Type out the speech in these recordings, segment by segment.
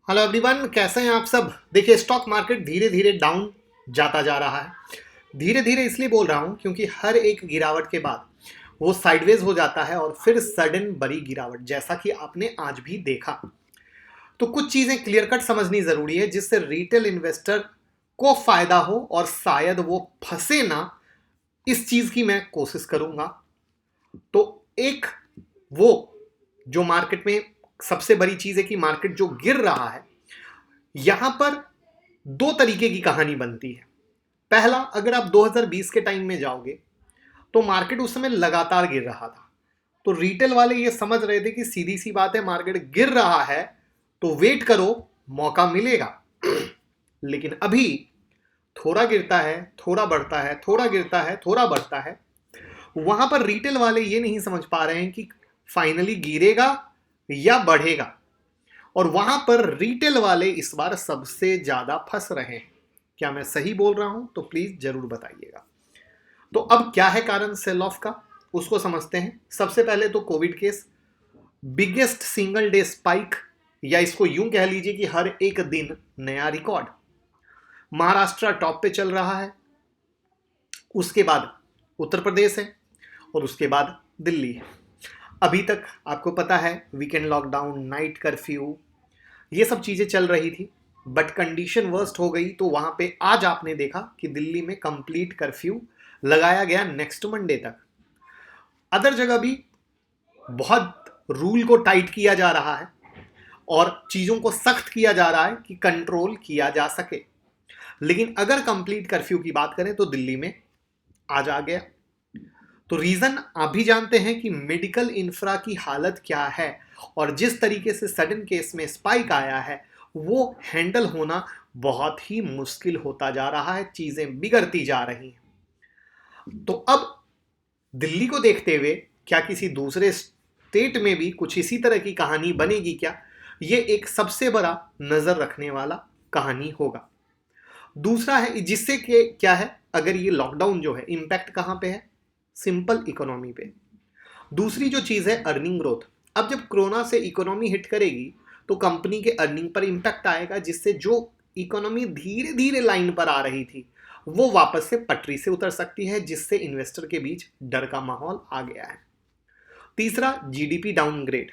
Hello everyone, कैसे हैं आप सब। देखिए, स्टॉक मार्केट धीरे धीरे डाउन जाता जा रहा है। धीरे धीरे इसलिए बोल रहा हूं क्योंकि हर एक गिरावट के बाद वो साइडवेज हो जाता है और फिर सडन बड़ी गिरावट, जैसा कि आपने आज भी देखा। तो कुछ चीजें क्लियर कट समझनी जरूरी है जिससे रिटेल इन्वेस्टर को फायदा हो और शायद वो फंसे ना। इस चीज की मैं कोशिश करूंगा। तो एक वो जो मार्केट में सबसे बड़ी चीज है कि मार्केट जो गिर रहा है, यहां पर दो तरीके की कहानी बनती है। पहला, अगर आप 2020 के टाइम में जाओगे तो मार्केट उस समय लगातार गिर रहा था। तो रिटेल वाले ये समझ रहे थे कि सीधी सी बात है, मार्केट गिर रहा है तो वेट करो, मौका मिलेगा। लेकिन अभी थोड़ा गिरता है, थोड़ा बढ़ता है, थोड़ा गिरता है, थोड़ा बढ़ता है। वहां पर रिटेल वाले ये नहीं समझ पा रहे हैं कि फाइनली गिरेगा या बढ़ेगा। और वहां पर रिटेल वाले इस बार सबसे ज्यादा फंस रहे हैं। क्या मैं सही बोल रहा हूं? तो प्लीज जरूर बताइएगा। तो अब क्या है कारण सेल ऑफ का, उसको समझते हैं। सबसे पहले तो Covid case, biggest single day spike, या इसको यूं कह लीजिए कि हर एक दिन नया रिकॉर्ड। महाराष्ट्र टॉप पे चल रहा है, उसके बाद उत्तर प्रदेश है और उसके बाद दिल्ली है। अभी तक आपको पता है वीकेंड लॉकडाउन, नाइट कर्फ्यू, ये सब चीजें चल रही थी। बट कंडीशन वर्स्ट हो गई तो वहां पे आज आपने देखा कि दिल्ली में कंप्लीट कर्फ्यू लगाया गया नेक्स्ट मंडे तक। अदर जगह भी बहुत रूल को टाइट किया जा रहा है और चीजों को सख्त किया जा रहा है कि कंट्रोल किया जा सके। लेकिन अगर कंप्लीट कर्फ्यू की बात करें तो दिल्ली में आज आ गया। तो रीजन आप भी जानते हैं कि मेडिकल इंफ्रा की हालत क्या है और जिस तरीके से सडन केस में स्पाइक आया है वो हैंडल होना बहुत ही मुश्किल होता जा रहा है। चीजें बिगड़ती जा रही हैं। तो अब दिल्ली को देखते हुए क्या किसी दूसरे स्टेट में भी कुछ इसी तरह की कहानी बनेगी क्या? ये एक सबसे बड़ा नजर रखने वाला कहानी होगा। दूसरा है जिससे कि क्या है, अगर ये लॉकडाउन जो है इंपैक्ट कहां पे है? सिंपल इकोनॉमी पे। दूसरी जो चीज है अर्निंग ग्रोथ। अब जब कोरोना से इकोनॉमी हिट करेगी तो कंपनी के अर्निंग पर इंपैक्ट आएगा, जिससे जो इकोनॉमी धीरे धीरे लाइन पर आ रही थी वो वापस से पटरी से उतर सकती है, जिससे इन्वेस्टर के बीच डर का माहौल आ गया है। तीसरा, जीडीपी डाउनग्रेड।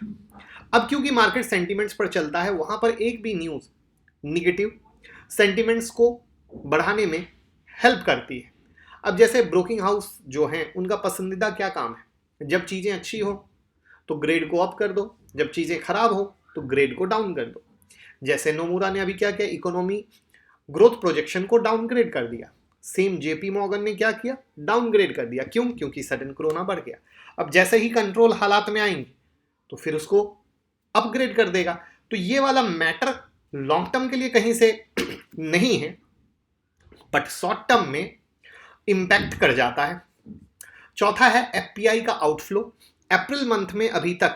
अब क्योंकि मार्केट सेंटिमेंट्स पर चलता है, वहां पर एक भी न्यूज निगेटिव सेंटिमेंट्स को बढ़ाने में हेल्प करती है। अब जैसे ब्रोकिंग हाउस जो हैं, उनका पसंदीदा क्या काम है? जब चीजें अच्छी हो तो ग्रेड को अप कर दो, जब चीजें खराब हो तो ग्रेड को डाउन कर दो। जैसे नोमुरा ने अभी क्या किया, इकोनॉमी ग्रोथ प्रोजेक्शन को डाउनग्रेड कर दिया। सेम जेपी मॉर्गन ने क्या किया, डाउनग्रेड कर दिया। क्यों? क्योंकि सडन कोरोना बढ़ गया। अब जैसे ही कंट्रोल हालात में आएंगे तो फिर उसको अपग्रेड कर देगा। तो ये वाला मैटर लॉन्ग टर्म के लिए कहीं से नहीं है, बट शॉर्ट टर्म में इंपैक्ट कर जाता है। चौथा है एफपीआई का आउटफ्लो। अप्रैल मंथ में अभी तक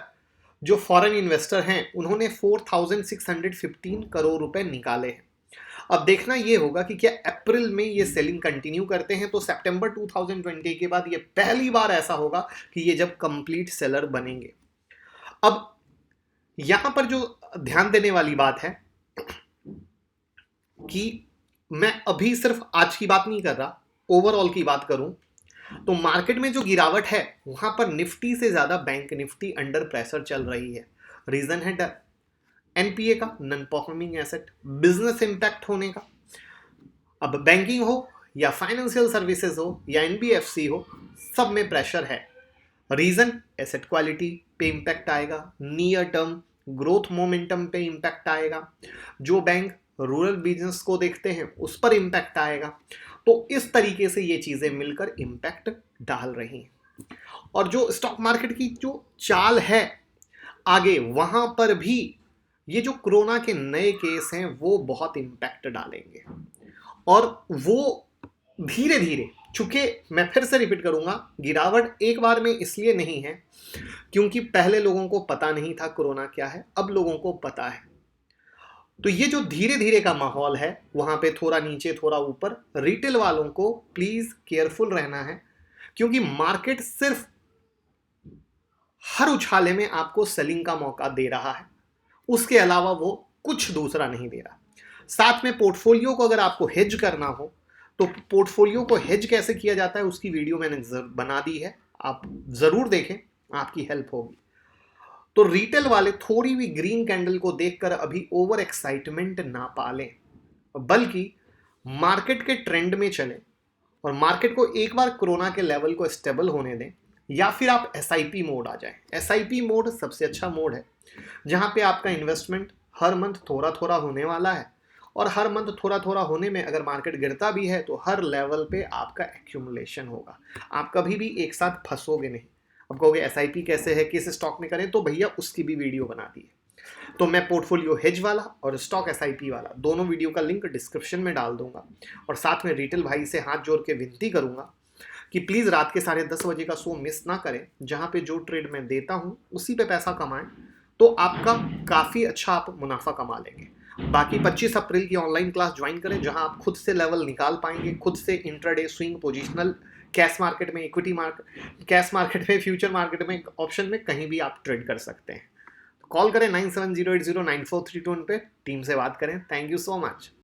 जो फॉरेन इन्वेस्टर हैं उन्होंने 4615 करोड़ रुपए निकाले हैं। अब देखना ये होगा कि क्या अप्रैल में ये सेलिंग कंटिन्यू करते हैं तो सितंबर 2020 के बाद ये पहली बार ऐसा होगा कि ये जब कंप्लीट सेलर बनेंगे। अब यहां पर जो ध्यान देने वाली बात है कि मैं अभी सिर्फ आज की बात नहीं कर रहा, ओवरऑल की बात करूं तो मार्केट में जो गिरावट है वहां पर निफ्टी से ज्यादा बैंक निफ्टी अंडर प्रेशर चल रही है। रीजन है डर, एनपीए का, non performing asset, business impact होने का। अब बैंकिंग हो या फाइनेंशियल सर्विसेज हो या एनबीएफसी हो, सब में प्रेशर है। रीजन, एसेट क्वालिटी पे इंपैक्ट आएगा, नियर टर्म ग्रोथ मोमेंटम पे इंपैक्ट आएगा, जो बैंक रूरल बिजनेस को देखते हैं उस पर इंपैक्ट आएगा। तो इस तरीके से ये चीजें मिलकर इंपैक्ट डाल रही हैं। और जो स्टॉक मार्केट की जो चाल है आगे, वहां पर भी ये जो कोरोना के नए केस हैं वो बहुत इंपैक्ट डालेंगे। और वो धीरे धीरे, चूंकि मैं फिर से रिपीट करूंगा, गिरावट एक बार में इसलिए नहीं है क्योंकि पहले लोगों को पता नहीं था कोरोना क्या है, अब लोगों को पता है। तो ये जो धीरे धीरे का माहौल है, वहां पे थोड़ा नीचे थोड़ा ऊपर, रिटेल वालों को प्लीज केयरफुल रहना है, क्योंकि मार्केट सिर्फ हर उछाले में आपको सेलिंग का मौका दे रहा है। उसके अलावा वो कुछ दूसरा नहीं दे रहा। साथ में पोर्टफोलियो को अगर आपको हेज करना हो तो पोर्टफोलियो को हेज कैसे किया जाता है उसकी वीडियो मैंने बना दी है, आप ज़रूर देखें, आपकी हेल्प होगी। तो रिटेल वाले थोड़ी भी ग्रीन कैंडल को देखकर अभी ओवर एक्साइटमेंट ना पालें, बल्कि मार्केट के ट्रेंड में चलें और मार्केट को एक बार कोरोना के लेवल को स्टेबल होने दें, या फिर आप एसआईपी मोड आ जाएं। एसआईपी मोड सबसे अच्छा मोड है जहां पे आपका इन्वेस्टमेंट हर मंथ थोड़ा थोड़ा होने वाला है, और हर मंथ थोड़ा थोड़ा होने में अगर मार्केट गिरता भी है तो हर लेवल पे आपका एक्यूमुलेशन होगा। आप कभी भी एक साथ फंसोगे नहीं। अब कहोगे एसआईपी कैसे है, किस स्टॉक में करें, तो भैया उसकी भी वीडियो बना दी है। तो मैं पोर्टफोलियो हेज वाला और स्टॉक एसआईपी वाला दोनों वीडियो का लिंक डिस्क्रिप्शन में डाल दूंगा, और साथ में रिटेल भाई से हाथ जोड़ के विनती करूंगा कि प्लीज़ रात के 10:30 बजे का शो मिस ना करें, जहां पे जो ट्रेड मैं देता हूं उसी पे पैसा कमाएं, तो आपका काफ़ी अच्छा आप मुनाफा कमा लेंगे। बाकी 25 अप्रैल की ऑनलाइन क्लास ज्वाइन करें, जहां आप खुद से लेवल निकाल पाएंगे, खुद से intraday, swing, positional, cash market में, इक्विटी मार्केट, कैश मार्केट में, फ्यूचर मार्केट में, ऑप्शन में, कहीं भी आप ट्रेड कर सकते हैं। कॉल करें 9708094321 पे, टीम से बात करें। Thank you so much.